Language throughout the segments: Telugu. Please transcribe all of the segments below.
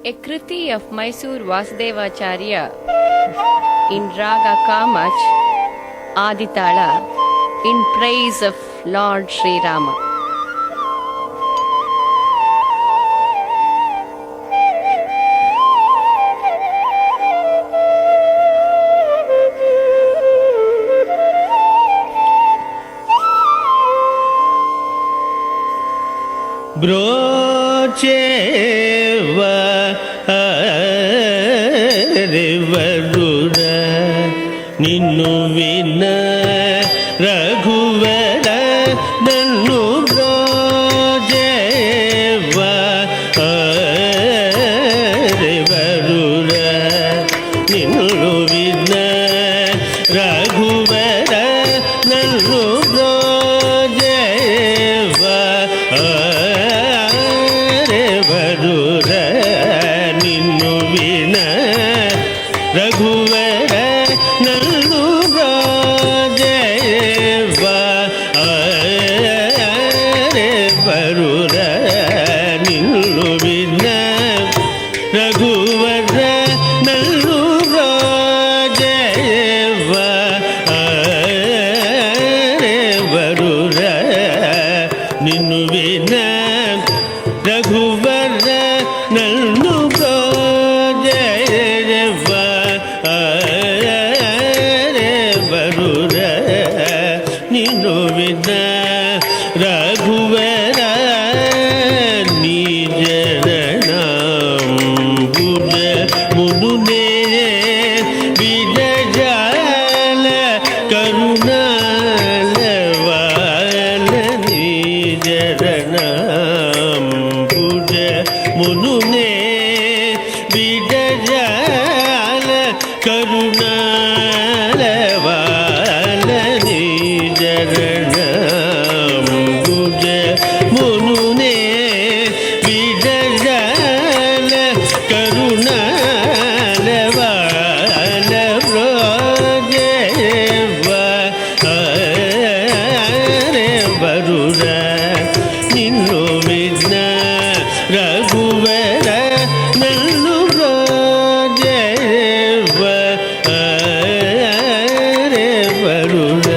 A Kriti of Mysore Vasudevacharya in Raga Kamach Aditala in praise of Lord Sri Rama. ಬ್ರೋಚೇವಾ ರೇವರುರ ನಿನ್ನು ವಿನ ರಘುವರ ನನ್ನು ಬ್ರೋಚೇವಾ ರೇವರುರ ನಿನ್ನು ವಿನ ರಘುವರ ನನ್ನು ಬ್ರೋಚೇವಾ ನಿನ್ನು ವಿನ ರಘುವರ ನಲ್ಲು ರಾಜೇವ ಬರುರ ನಿನ್ನು ವಿನ ರಘುವರ ನಲ್ಲು ರಾಜೇವ ಬರುರ ನಿನ್ನು ವಿನ ರಘುವರ ನಲ್ಲು ಜಯವ ಬರುರ ನಿನ್ನು ವಿನ ರಘುವರ ನಿಜನ ಬುಜ ಮುನುನೆ ವಿಜ ಜಾಲ ಕರುಣಾಲವಾಲ ನಿಜನ ಮುನುನೆ ಬಿಡಜಾಲ ಕರುಣಾಲವಾಲ ನಿಜರಣ ಗುಜ ಮುನುನೆ ಬಿಡಜಾಲ ಕರುಣಾಲವಾಲ ಬ್ರೋಜೇವ ಬರುರ ನಿನ್ನು ವಿಘ್ನ ರಘುವರ ನಲ್ಲು ರಾಜೇವ ಬರುರ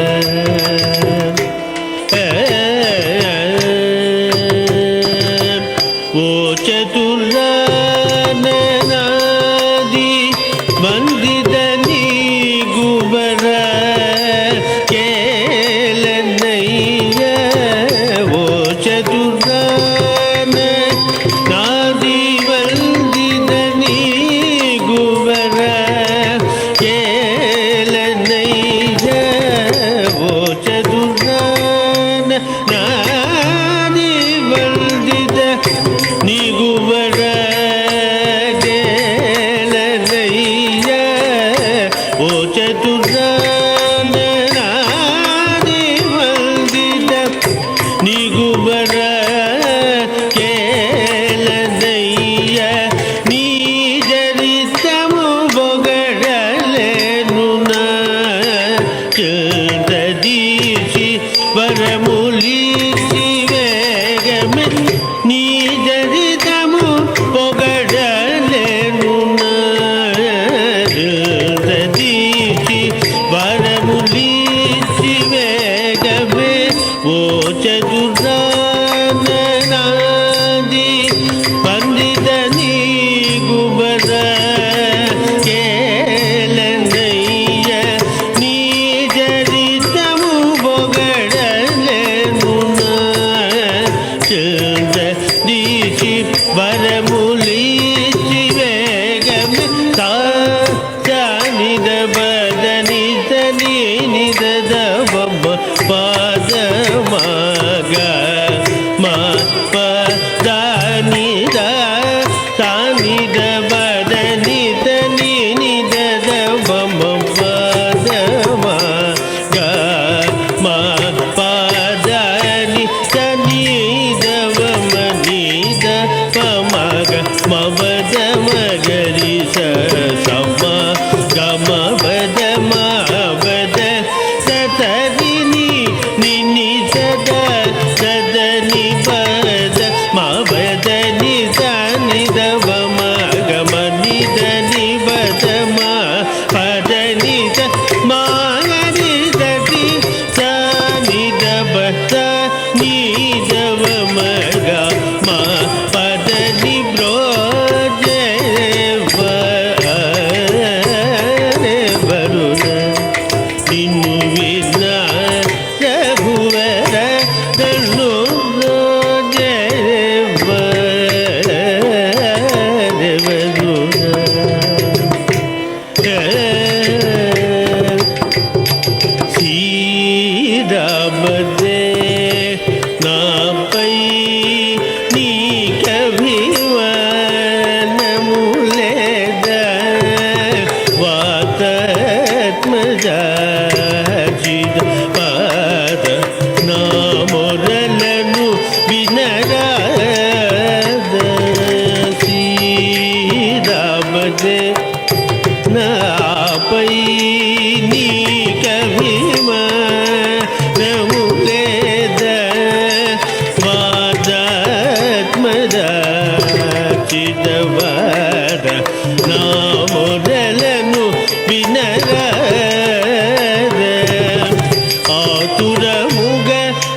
ಓ ಚತುರ್ನಾದಿ ಬಂದಿದ ನೀ ಗುಬರ ಕೇಲನಯ್ಯ ಓ ಚತುರ್ನ ನಾದಿ ಬಂದಿದ ನೀ ಗುಬರ ಕೇಲನಯ್ಯ ಓ ಚತುರ್ನ ನಾದಿ ಬಂದಿದ ನೀ ಗುಬರ ಕೇಲನಯ್ಯ ಓ ಚತುರ್ನ ನಾದಿ ಬಂದಿದ ನೀ ಗುಬರ ಕೇಲನಯ್ಯ ನೀ ಜರಿತಮು ಬೊಗಡಲೆನು ಚಂದೀಸಿ ವರಮುಲಿಸಿ ವೇಗಮೆ ನೀ ಜರಿತಮು ಬೊಗಡಲೆನು ಚಂದೀಸಿ ವರಮುಲಿಸಿ ವೇಗಮೆ ಓ ಚತುರ್ನಾದಿ ಬಂದಿದ ನೀ ಗುಬರ ಕೇಲನಯ್ಯ ನೀ ಜರಿತಮು ಬೊಗಡಲೆನು ಚಂದೀಸಿ ವರಮುಲಿಸಿ ವೇಗಮೆ ನಿದ ಬದನಿದ ನೀನಿದ ಬಬ್ಬ ಪಾದ ಮಗ ನೀ ಜವ ಮಗ ಮ ಪದ ನಿ ಬ್ರೋಜ ಬರುಣ ಇನ್ನು ವಿನ ರಘುವರ ದಣ್ಣು ಬ್ರೋಜ శ్రీరామదే నాపై నీ కభిమానములేద వాతాత్మజాచిద పాద నా మొరలను వినరాద శ్రీరామదే నాపై నీ కభిమానములేద వాదాత్మజాచిదవాద నా మొరలను వినరాద ఆతురముగ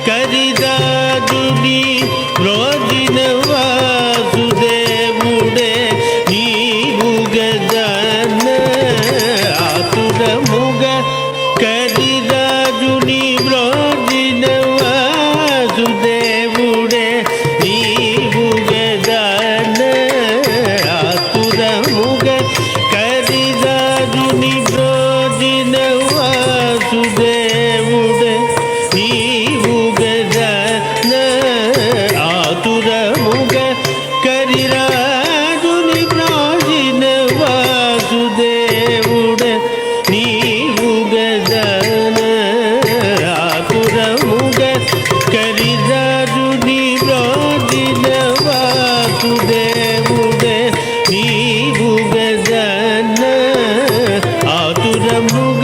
కరిదాదుని రోజిన వాసుదేవుడే నీవు గదాన ఆతురముగ కరిదాదుని రోజిన వాసుదేవుడే నీవు గదాన ఆతురముగ కరిదాదుని రోజిన వాసుదేవుడే నీవు గదాన ఆతురముగ కరిరాజుని ప్రాజిన వాసుదేవుడే నీవు గదాన ఆతురముగ కరిరాజుని ప్రాజిన వాసుదేవుడే నీవు గదాన ఆతురముగ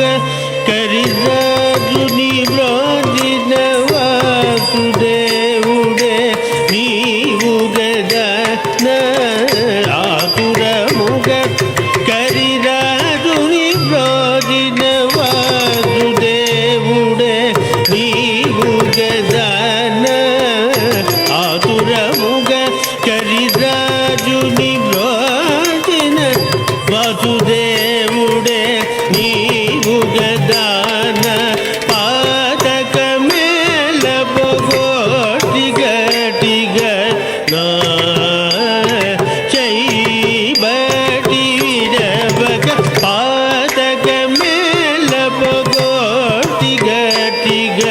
కరిరాజుని ప్రాజిన వాసుదేవుడే నీవు గదాన ఆతురముగ కరిరాజుని ప్రాజిన వాసుదేవుడే నీవు గదాన ఆతురముగ కరిరాజుని ప్రాజిన వాసుదేవుడే నీవు గదాన పాదక మేల బొగోటి గటిగ నా చై బటి విరవగ పాదక మేల బొగోటి గటిగ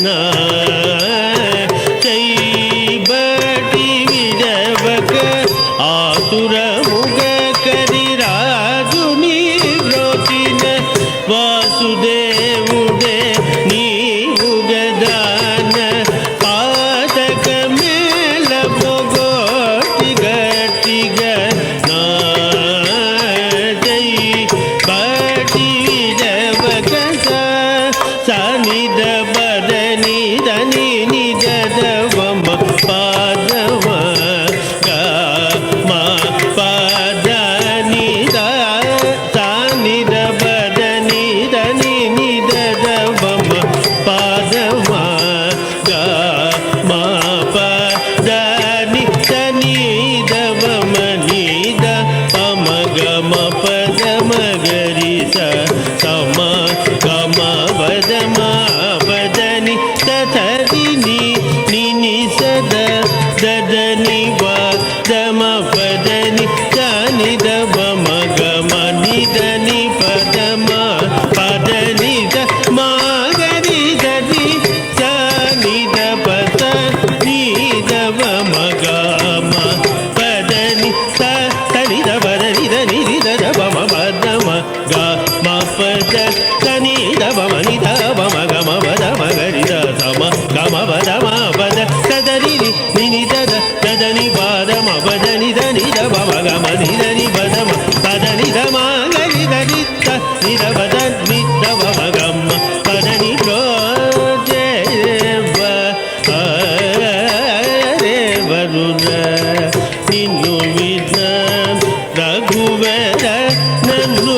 నా చై బటి విరవగ ఆతురముగ కరిరాజుని బ్రోచిన వాసుదేవుడే నీవు గదాన పాదక మేల బొగోటి గటిగ నా జై బటి విరవగ సనిద బదని దని నిద దవమ పాదవ గా మా పాద నిద సానిద బదని దని నిద దవమ పాదవ గా మా పాద నిద నిద వమ నిద పమ గమ పద మగరి సమ గమ పద మా పదని తథరిని నిని సద దదని వా దమ పదని దాని దవ మగమ నిదని పదమ పదని ద మాగరి దది సని ద పద ని దవ మగమ పదని తని ద పదని దని ద దవ మదమ గ మ పద తని దవ మని దవ మగమ పద మగరి ద సమ గమ పద మ పద తదరి నిని దద దదని పదమ పదని దని దవ మగమ నిదని పదమ పదని ద మగరి దని త ని ద పద ని దవ మగమ పదని ప్రోజే రే వరుణ నిన్ను విన రఘువర నన్ను